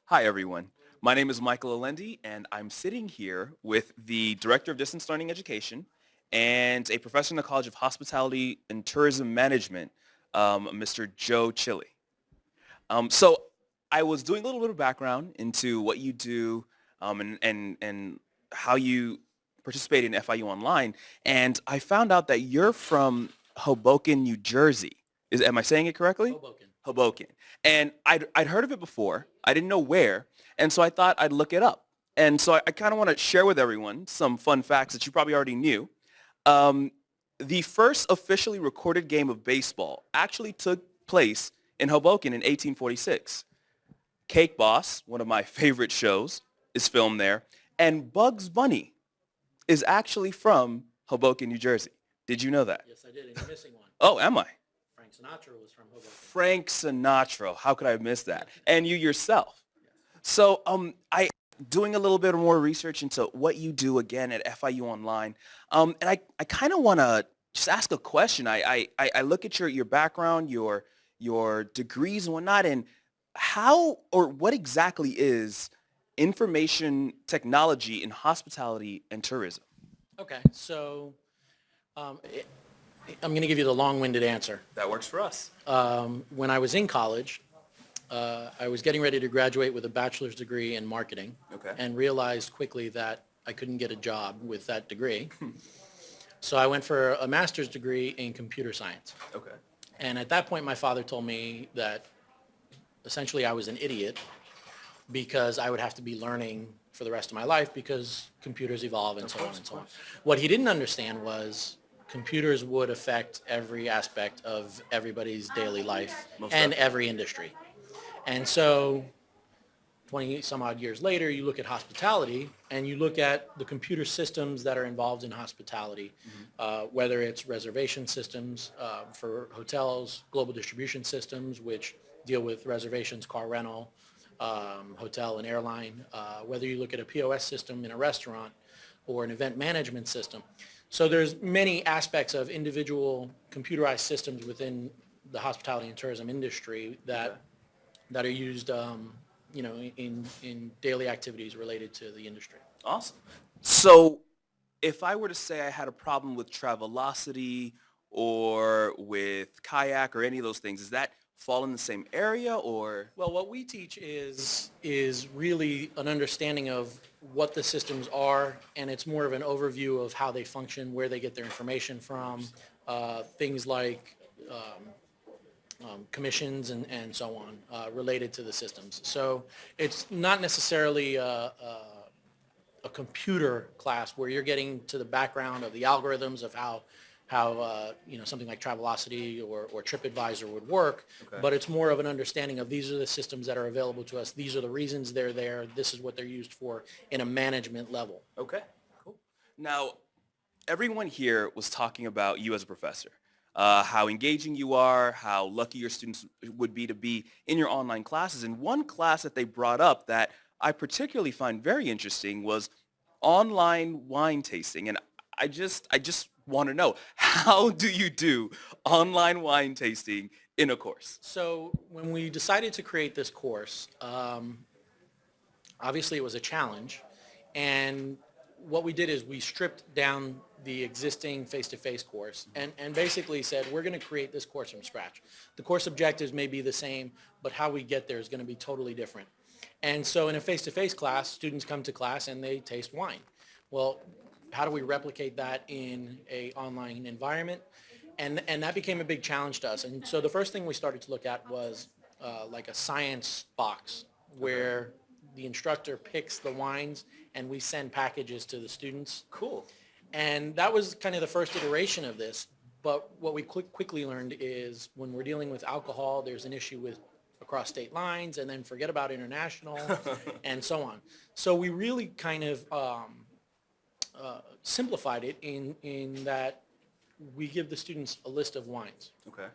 Hi, everyone. My name is Michael Alendi, and I'm sitting here with the Director of Distance Learning Education and a professor in the College of Hospitality and Tourism Management, Mr. Joe Chili. So I was doing a little bit of background into what you do and how you participate in FIU Online, and I found out that you're from Hoboken, New Jersey. Am I saying it correctly? Hoboken. Hoboken. And I'd heard of it before. I didn't know where, and so I thought I'd look it up. And so I kind of want to share with everyone some fun facts that you probably already knew. Um, the first officially recorded game of baseball actually took place in Hoboken in 1846. Cake Boss, one of my favorite shows, is filmed there. And Bugs Bunny is actually from Hoboken, New Jersey. Did you know that? Yes, I did, and you're missing one. Oh, am I? Frank Sinatra was from Hoboken. Frank Sinatra. How could I have missed that? And you yourself. Yes. So I doing a little bit more research into what you do again at FIU Online. And I kind of want to just ask a question. I look at your background, your degrees and whatnot, and how or what exactly is information technology in hospitality and tourism? Okay, so um, it, I'm going to give you the long-winded answer. That works for us. When I was in college, I was getting ready to graduate with a bachelor's degree in marketing Okay. and realized quickly that I couldn't get a job with that degree. So I went for a master's degree in computer science. Okay. And at that point, my father told me that essentially I was an idiot because I would have to be learning for the rest of my life because computers evolve and so on and so on. What he didn't understand was computers would affect every aspect of everybody's daily life Most and definitely. every industry. And so 20 some odd years later, you look at hospitality and you look at the computer systems that are involved in hospitality, whether it's reservation systems for hotels, global distribution systems, which deal with reservations, car rental, hotel and airline, whether you look at a POS system in a restaurant or an event management system. So there's many aspects of individual computerized systems within the hospitality and tourism industry that Okay. that are used, in daily activities related to the industry. Awesome. So if I were to say I had a problem with Travelocity or with Kayak or any of those things, does that fall in the same area or? Well, what we teach is really an understanding of what the systems are, and it's more of an overview of how they function, where they get their information from, things like commissions and so on related to the systems. So it's not necessarily a computer class where you're getting to the background of the algorithms of how something like Travelocity or TripAdvisor would work, Okay. but it's more of an understanding of these are the systems that are available to us. These are the reasons they're there. This is what they're used for in a management level. Okay, cool. Now, everyone here was talking about you as a professor, how engaging you are, how lucky your students would be in your online classes. And one class that they brought up that I particularly find very interesting was online wine tasting. And I just want to know, how do you do online wine tasting in a course? So when we decided to create this course, obviously it was a challenge. And what we did is we stripped down the existing face-to-face course and basically said, we're going to create this course from scratch. The course objectives may be the same, but how we get there is going to be totally different. And so in a face-to-face class, students come to class and they taste wine. Well, how do we replicate that in a online environment? And that became a big challenge to us. And so the first thing we started to look at was like a science box where the instructor picks the wines and we send packages to the students. Cool. And that was kind of the first iteration of this. But what we quickly learned is when we're dealing with alcohol, there's an issue with across state lines, and then forget about international and so on. So we really kind of simplified it in that we give the students a list of wines. Okay.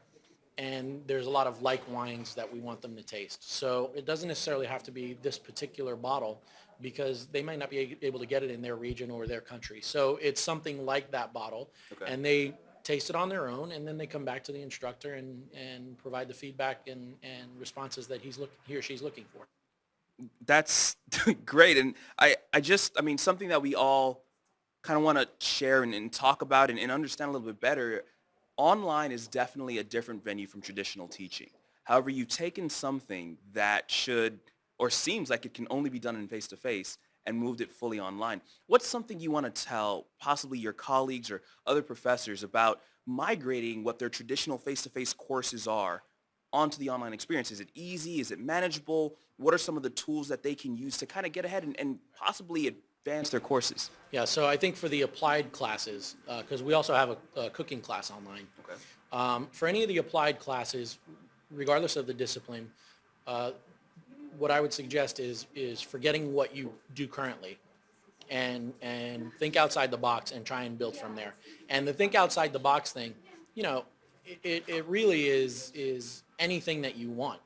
And there's a lot of like wines that we want them to taste. So it doesn't necessarily have to be this particular bottle because they might not be able to get it in their region or their country. So it's something like that bottle, Okay. and they taste it on their own, and then they come back to the instructor and provide the feedback and responses that he or she's looking for. That's great. And I mean, something that we all kind of want to share and talk about and understand a little bit better. Online is definitely a different venue from traditional teaching. However, you've taken something that should or seems like it can only be done in face-to-face and moved it fully online. What's something you want to tell possibly your colleagues or other professors about migrating what their traditional face-to-face courses are onto the online experience? Is it easy? Is it manageable? What are some of the tools that they can use to kind of get ahead and possibly advance their courses? Yeah, so I think for the applied classes, because we also have a cooking class online. Okay. For any of the applied classes, regardless of the discipline, what I would suggest is forgetting what you do currently and think outside the box and try and build from there. And the think outside the box thing, you know, it really is anything that you want.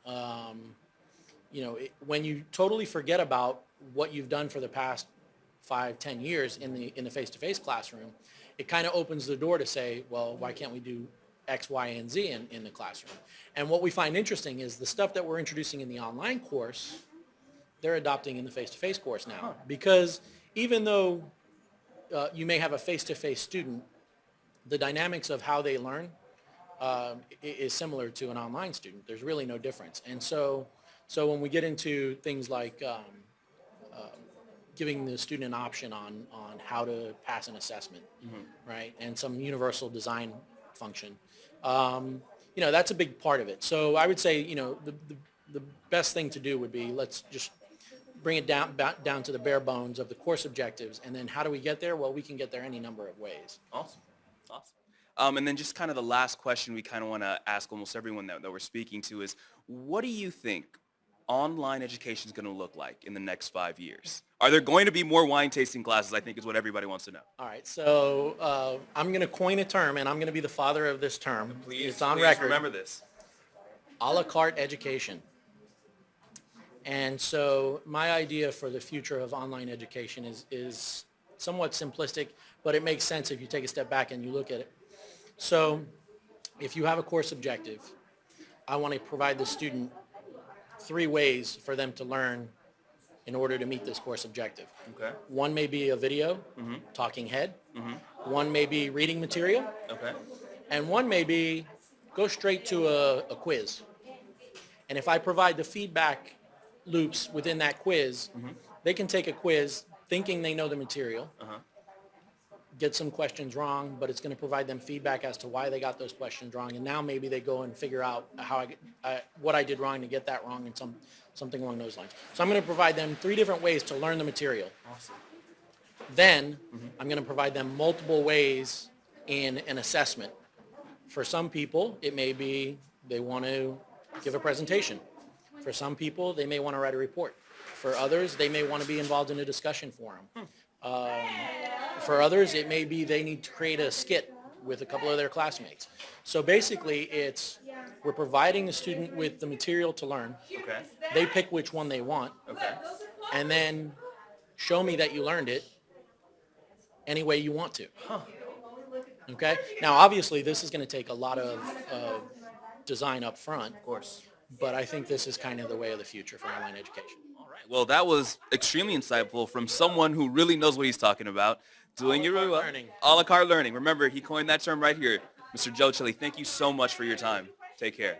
You know, when you totally forget about what you've done for the past 5, 10 years in the face-to-face classroom, it kind of opens the door to say, well, why can't we do X, Y, and Z in the classroom? And what we find interesting is the stuff that we're introducing in the online course, they're adopting in the face-to-face course now. Because even though you may have a face-to-face student, the dynamics of how they learn is similar to an online student. There's really no difference. And so when we get into things like giving the student an option on how to pass an assessment, right, and some universal design function, you know, that's a big part of it. So I would say, you know, the best thing to do would be let's just bring it down to the bare bones of the course objectives, and then how do we get there? Well, we can get there any number of ways. Awesome. And then just kind of the last question we kind of want to ask almost everyone that we're speaking to is, what do you think online education is going to look like in the next 5 years? Are there going to be more wine tasting classes, I think is what everybody wants to know. All right, so I'm going to coin a term, and I'm going to be the father of this term. It's on record. Remember this. A la carte education. And so my idea for the future of online education is somewhat simplistic, but it makes sense if you take a step back and you look at it. So if you have a course objective, I want to provide the student 3 ways for them to learn in order to meet this course objective. Okay. One may be a video, talking head. One may be reading material. Okay. And one may be go straight to a quiz. And if I provide the feedback loops within that quiz, they can take a quiz thinking they know the material, get some questions wrong, but it's going to provide them feedback as to why they got those questions wrong. And now maybe they go and figure out what I did wrong to get that wrong, and something along those lines. So I'm going to provide them 3 different ways to learn the material. Awesome. Then I'm going to provide them multiple ways in an assessment. For some people, it may be they want to give a presentation. For some people, they may want to write a report. For others, they may want to be involved in a discussion forum. For others, it may be they need to create a skit with a couple of their classmates. So basically, we're providing the student with the material to learn. Okay. They pick which one they want. Okay. And then show me that you learned it any way you want to. Okay? Now, obviously, this is going to take a lot of design up front. Of course. But I think this is kind of the way of the future for online education. All right. Well, that was extremely insightful from someone who really knows what he's talking about. Doing it really well. Learning. A la carte learning. Remember, he coined that term right here. Mr. Joe Chili, thank you so much for your time. Take care.